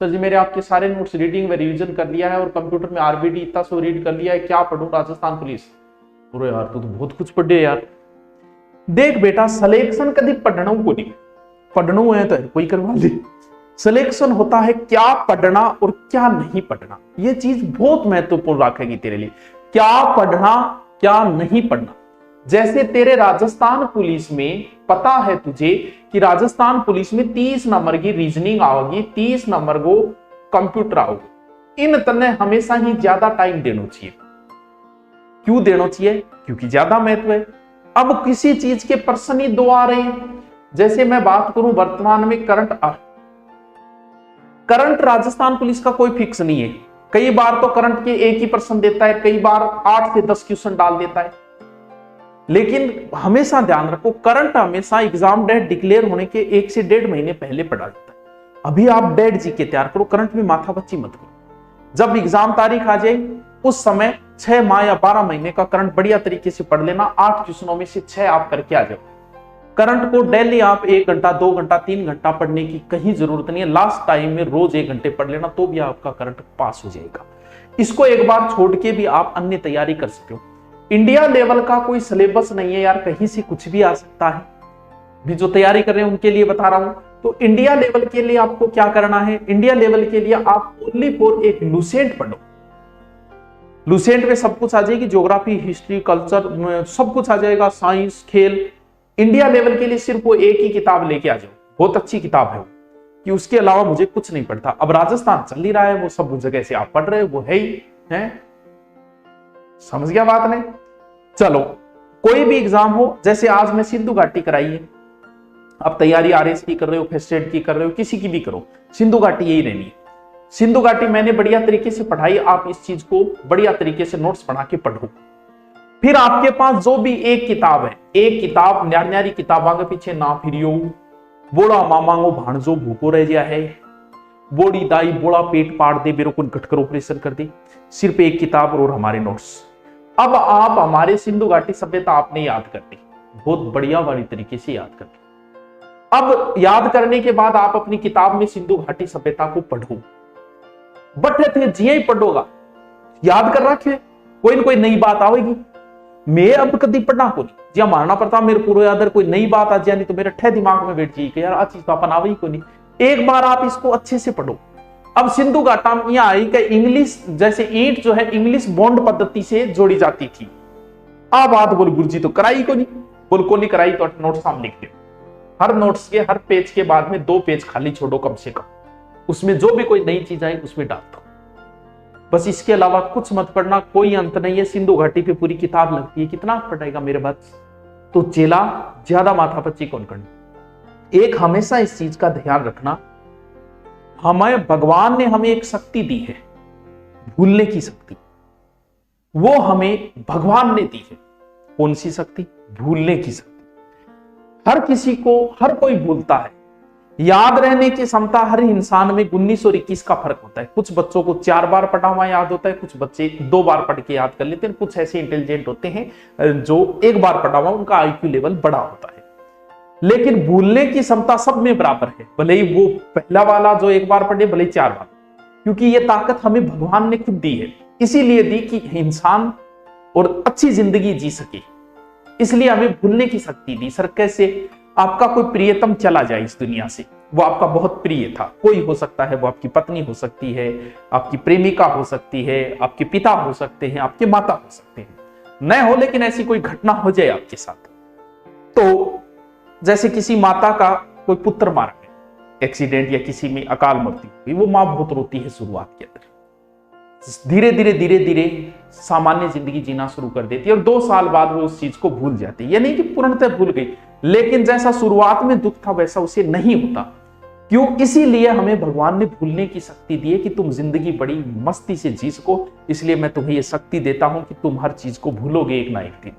Sir जी मेरे आपके सारे नोट्स रीडिंग में रिवीजन कर लिया है और कंप्यूटर में आरबीडी इतना सो रीड कर लिया है, क्या पढ़ूं राजस्थान पुलिस। पूरे यार तू तो बहुत कुछ पढ़े यार। देख बेटा सिलेक्शन कभी पढ़ना को नहीं, पढ़ना है तो कोई करवा ले। सिलेक्शन होता है क्या पढ़ना और क्या नहीं पढ़ना, ये चीज बहुत महत्वपूर्ण रखेगी तेरे लिए। क्या पढ़ना क्या नहीं पढ़ना। जैसे तेरे राजस्थान पुलिस में पता है तुझे कि राजस्थान पुलिस में 30 नंबर की रीजनिंग आओगी, 30 नंबर को कंप्यूटर आओगे। इन तने हमेशा ही ज्यादा टाइम देना चाहिए। क्यों देना चाहिए? क्योंकि ज्यादा महत्व है। अब किसी चीज के प्रश्न ही दो आ रहे हैं। जैसे मैं बात करूं वर्तमान में करंट राजस्थान पुलिस का कोई फिक्स नहीं है। कई बार तो करंट के एक ही प्रश्न देता है, कई बार 8 से 10 क्वेश्चन डाल देता है। लेकिन हमेशा ध्यान रखो करंट हमेशा एग्जाम डेट डिक्लेयर होने के 1 से 1.5 महीने पहले पढ़ा जाता है। अभी आप डेट जी के तैयार करो, करंट में माथा बच्ची मत करो। जब एग्जाम तारीख आ जाए उस समय 6 माह या 12 महीने का करंट बढ़िया तरीके से पढ़ लेना। 8 क्वेश्चनों में से 6 आप करके आ जाओ। करंट को डेली आप 1 घंटा 2 घंटा 3 घंटा पढ़ने की कहीं जरूरत नहीं है। लास्ट टाइम में रोज 1 घंटे पढ़ लेना तो भी आपका करंट पास हो जाएगा। इसको एक बार छोड़ के भी आप अन्य तैयारी कर सकते हो। इंडिया लेवल का कोई सिलेबस नहीं है यार, कहीं से कुछ भी आ सकता है। भी जो तैयारी कर रहे हैं उनके लिए बता रहा हूं। तो इंडिया लेवल के लिए आपको क्या करना है, इंडिया लेवल के लिए आप ओनली फॉर एक लुसेंट पढ़ो। लुसेंट में सब कुछ आ जाएगी, ज्योग्राफी हिस्ट्री कल्चर सब कुछ आ जाएगा, साइंस खेल। इंडिया लेवल के लिए सिर्फ वो एक ही किताब लेके आ जाओ, बहुत अच्छी किताब है वो, कि उसके अलावा मुझे कुछ नहीं पढ़ता। अब राजस्थान चल ही रहा है, वो सब जगह से आप पढ़ रहे हो, वो है ही है। समझ गया बात नहीं? चलो कोई भी एग्जाम हो, जैसे आज मैं सिंधु घाटी कराई है, आप तैयारी आरएस की कर रहे हो, फर्स्ट एड की कर रहे हो, किसी की भी करो, सिंधु घाटी यही रहनी है। सिंधु घाटी मैंने बढ़िया तरीके से पढ़ाई, आप इस चीज को बढ़िया तरीके से नोट्स बना के पढ़ो। फिर आपके पास जो भी एक किताब है, एक किताब न्यारी किताबों के पीछे ना फिरियो। बोला मामांगो भाणजो भूखो रह गया है, बोड़ी दाई बोला पेट पाड़ दे, मेरे को घटकर ऑपरेशन कर दे। सिर्फ एक किताब और हमारे नोट्स। अब आप हमारे सिंधु घाटी सभ्यता आपने याद कर ली, बहुत बढ़िया वाली तरीके से याद कर ली। अब याद करने के बाद आप अपनी किताब में सिंधु घाटी सभ्यता को पढ़ो। बट थे जिये ही पढ़ोगा, याद कर रखे, कोई ना कोई नई बात आएगी। मैं अब कभी पढ़ना को नहीं जी, मानना पड़ता मेरे पूरा याद, कोई नई बात आ जाए नहीं तो मेरे ठे दिमाग में बैठ जाएगी यार, आ चीज तो अपन आवे को नहीं। एक बार आप इसको अच्छे से पढ़ो। अब सिंधु घाटा में यह आई कि इंग्लिश, जैसे ईंट जो है इंग्लिश बॉन्ड पद्धति से जोड़ी जाती थी। आ बात बोल गुरुजी तो कराई को नहीं, बोल को नहीं कराई तो नोट सामने लिख दो। हर नोट्स के हर पेज के बाद में 2 पेज खाली छोड़ो कम से कम, उसमें जो भी कोई नई चीज आई उसमें डाल दो। बस इसके अलावा कुछ मत पढ़ना, कोई अंत नहीं है। सिंधु घाटी पे पूरी किताब लगती है, कितना पढ़ेगा मेरे बात। तो चेला ज्यादा माथापच्ची कौन करनी। एक हमेशा इस चीज का ध्यान रखना, हमें भगवान ने हमें एक शक्ति दी है, भूलने की शक्ति। वो हमें भगवान ने दी है। कौन सी शक्ति? भूलने की शक्ति। हर किसी को, हर कोई भूलता है। याद रहने की क्षमता हर इंसान में 19 और 21 का फर्क होता है। कुछ बच्चों को 4 बार पढ़ा हुआ याद होता है, कुछ बच्चे 2 बार पढ़ के याद कर लेते हैं। कुछ ऐसे इंटेलिजेंट होते हैं जो 1 बार पढ़ा हुआ उनका आईक्यू लेवल बड़ा होता है। लेकिन भूलने की क्षमता सब में बराबर है, भले ही वो पहला वाला जो 1 बार पढ़े, भले ही 4 बार, क्योंकि ये ताकत हमें भगवान ने खुद दी है। इसीलिए दी कि इंसान और अच्छी जिंदगी जी सके, इसलिए हमें भूलने की शक्ति दी। सर कैसे? आपका कोई प्रियतम चला जाए इस दुनिया से, वो आपका बहुत प्रिय था, कोई हो सकता है, वो आपकी पत्नी हो सकती है, आपकी प्रेमिका हो सकती है, आपके पिता हो सकते हैं, आपके माता हो सकते हैं, न हो, लेकिन ऐसी कोई घटना हो जाए आपके साथ। तो जैसे किसी माता का कोई पुत्र मारा गया एक्सीडेंट या किसी में अकाल मृत्यु हुई, वो मां बहुत रोती है शुरुआत के अंदर। धीरे धीरे सामान्य जिंदगी जीना शुरू कर देती है और 2 साल बाद वो उस चीज को भूल जाती है। ये नहीं कि पूर्णतः भूल गई, लेकिन जैसा शुरुआत में दुख था वैसा उसे नहीं होता। क्यों? इसीलिए हमें भगवान ने भूलने की शक्ति दी है कि तुम जिंदगी बड़ी मस्ती से जी सको। इसलिए मैं तुम्हें यह शक्ति देता हूं कि तुम हर चीज को भूलोगे एक ना एक दिन,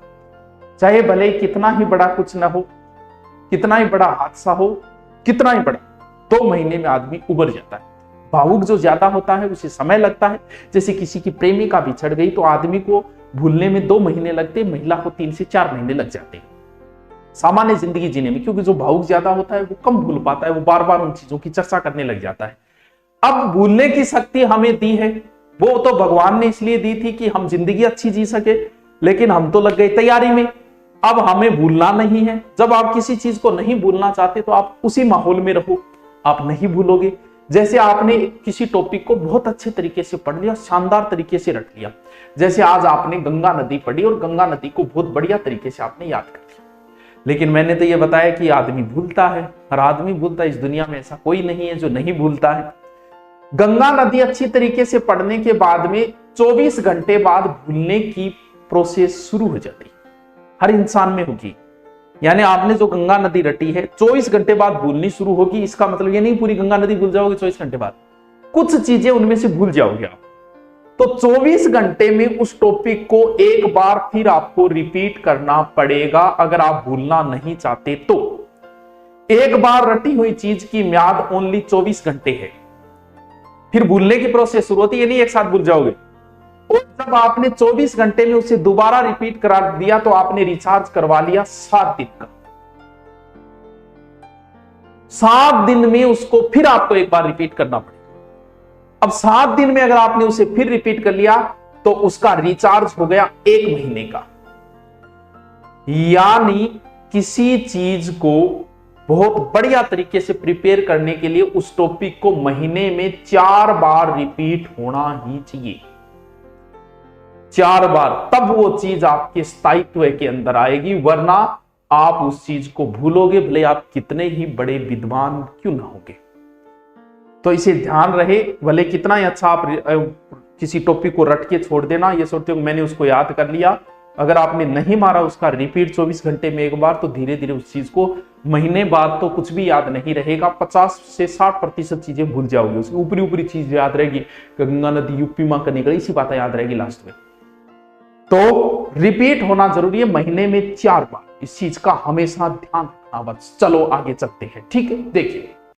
चाहे भले कितना ही बड़ा कुछ ना हो, कितना ही बड़ा हादसा हो, कितना ही बड़ा। 2 महीने में आदमी उबर जाता है। भावुक जो ज्यादा होता है उसे समय लगता है। जैसे किसी की प्रेमिका बिछड़ गई तो आदमी को भूलने में 2 महीने लगते, महिला को 3 से 4 महीने लग जाते हैं सामान्य जिंदगी जीने में। क्योंकि जो भावुक ज्यादा होता है वो कम भूल पाता है, वो बार बार उन चीजों की चर्चा करने लग जाता है। अब भूलने की शक्ति हमें दी है, वो तो भगवान ने इसलिए दी थी कि हम जिंदगी अच्छी जी सके, लेकिन हम तो लग गए तैयारी में। अब हमें भूलना नहीं है। जब आप किसी चीज को नहीं भूलना चाहते तो आप उसी माहौल में रहो, आप नहीं भूलोगे। जैसे आपने किसी टॉपिक को बहुत अच्छे तरीके से पढ़ लिया, शानदार तरीके से रट लिया, जैसे आज आपने गंगा नदी पढ़ी और गंगा नदी को बहुत बढ़िया तरीके से आपने याद कर लिया। लेकिन मैंने तो ये बताया कि आदमी भूलता है, हर आदमी भूलता है, इस दुनिया में ऐसा कोई नहीं है जो नहीं भूलता है। गंगा नदी अच्छी तरीके से पढ़ने के बाद में 24 घंटे बाद भूलने की प्रोसेस शुरू हो जाती है, हर इंसान में होगी। यानी आपने जो गंगा नदी रटी है 24 घंटे बाद भूलनी शुरू होगी। इसका मतलब ये नहीं पूरी गंगा नदी भूल जाओगे 24 घंटे बाद, कुछ चीजें उनमें से भूल जाओगे आप। तो 24 घंटे में उस टॉपिक को एक बार फिर आपको रिपीट करना पड़ेगा अगर आप भूलना नहीं चाहते तो। एक बार रटी हुई चीज की म्याद ओनली 24 घंटे है, फिर भूलने की प्रोसेस शुरू होती है, नहीं एक साथ भूल जाओगे। और जब आपने 24 घंटे में उसे दोबारा रिपीट करा दिया तो आपने रिचार्ज करवा लिया 7 दिन का। 7 दिन में उसको फिर आपको एक बार रिपीट करना पड़ेगा। अब 7 दिन में अगर आपने उसे फिर रिपीट कर लिया तो उसका रिचार्ज हो गया 1 महीने का। यानी किसी चीज को बहुत बढ़िया तरीके से प्रिपेयर करने के लिए उस टॉपिक को महीने में 4 बार रिपीट होना ही चाहिए, 4 बार, तब वो चीज आपके स्थायित्व के अंदर आएगी, वरना आप उस चीज को भूलोगे, भले आप कितने ही बड़े विद्वान क्यों ना होगे। तो इसे ध्यान रहे, भले कितना ही अच्छा आप किसी टॉपिक को रट के छोड़ देना, ये सोचते हो मैंने उसको याद कर लिया, अगर आपने नहीं मारा उसका रिपीट 24 घंटे में एक बार, तो धीरे धीरे उस चीज को महीने बाद तो कुछ भी याद नहीं रहेगा, 50 से 60% चीजें भूल जाओगे, उसकी ऊपरी ऊपरी चीज याद रहेगी, गंगा नदी यूपी में करने गई, इसी बात याद रहेगी लास्ट में। तो रिपीट होना जरूरी है, महीने में 4 बार, इस चीज का हमेशा ध्यान रखना। बस चलो आगे चलते हैं, ठीक है। देखिए